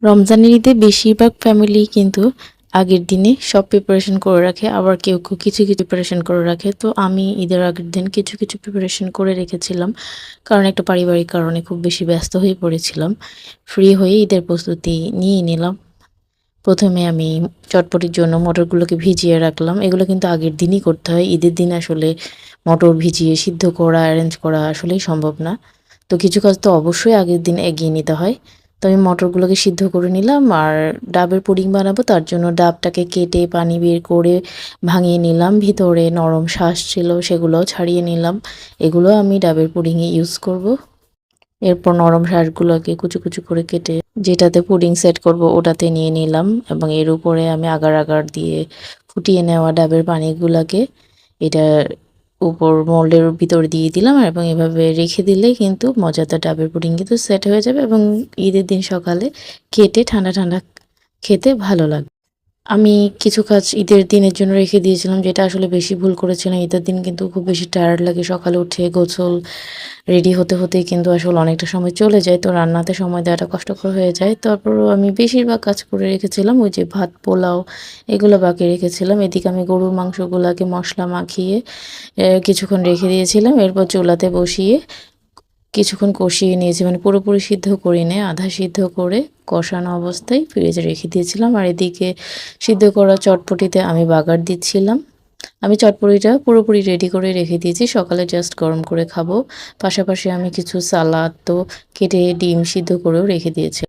রমজানের ঈদে বেশিরভাগ ফ্যামিলি কিন্তু আগের দিনে সব প্রিপারেশন করে রাখে, আবার কেউ কেউ কিছু কিছু প্রিপারেশন করে রাখে। তো আমি ঈদের আগের দিন কিছু কিছু প্রিপারেশন করে রেখেছিলাম, কারণ একটা পারিবারিক কারণে খুব বেশি ব্যস্ত হয়ে পড়েছিলাম। ফ্রি হয়ে ঈদের প্রস্তুতি নিয়ে নিলাম। প্রথমে আমি চটপটির জন্য মটরগুলোকে ভিজিয়ে রাখলাম। এগুলো কিন্তু আগের দিনই করতে হয়, ঈদের দিন আসলে মটর ভিজিয়ে সিদ্ধ করা অ্যারেঞ্জ করা আসলেই সম্ভব না। তো কিছু কাজ তো অবশ্যই আগের দিন এগিয়ে নিতে হয়। তো আমি মটরগুলোকে সিদ্ধ করে নিলাম, আর ডাবের পুডিং বানাবো তার জন্য ডাবটাকে কেটে পানি বের করে ভাঙিয়ে নিলাম। ভিতরে নরম শাঁস ছিল, সেগুলোও ছাড়িয়ে নিলাম। এগুলো আমি ডাবের পুডিংয়ে ইউজ করব। এরপর নরম শাঁসগুলোকে কুচি কুচি করে কেটে যেটাতে পুডিং সেট করব ওটাতে নিয়ে নিলাম, এবং এর উপরে আমি আগার আগার দিয়ে ফুটিয়ে নেওয়া ডাবের পানিগুলোকে এটার উপর মোল্ডের ভিতর দিয়ে দিলাম, এবং এভাবে রেখে দিলেই কিন্তু মজাদার ডাবের পুডিং কিন্তু সেট হয়ে যাবে, এবং ঈদের দিন সকালে কেটে ঠান্ডা ঠান্ডা খেতে ভালো লাগবে। আমি কিছু কাজ ঈদের দিনের জন্য রেখে দিয়েছিলাম, যেটা আসলে বেশি ভুল করেছিলাম। ঈদের দিন কিন্তু খুব বেশি টায়ার্ড লাগে, সকালে উঠে গোসল রেডি হতে হতেই কিন্তু আসলে অনেকটা সময় চলে যায়। তো রান্নাতে সময় দেওয়াটা কষ্টকর হয়ে যায়। তারপরও আমি বেশিরভাগ কাজ করে রেখেছিলাম, ওই যে ভাত পোলাও এগুলো বাকি রেখেছিলাম। এদিকে আমি গরুর মাংসগুলোকে মশলা মাখিয়ে কিছুক্ষণ রেখে দিয়েছিলাম। এরপর চুলাতে বসিয়ে কিছুক্ষণ কষিয়ে নিয়েছি, মানে পুরোপুরি সিদ্ধ করিনি, আধা সিদ্ধ করে কষানো অবস্থায় ফ্রিজে রেখে দিয়েছিলাম। আর এদিকে সিদ্ধ করা চটপটিতে আমি বাগার দিচ্ছিলাম। আমি চটপটিটা পুরোপুরি রেডি করে রেখে দিয়েছি, সকালে জাস্ট গরম করে খাবো। পাশাপাশি আমি কিছু সালাদ তো কেটে ডিম সিদ্ধ করেও রেখে দিয়েছি।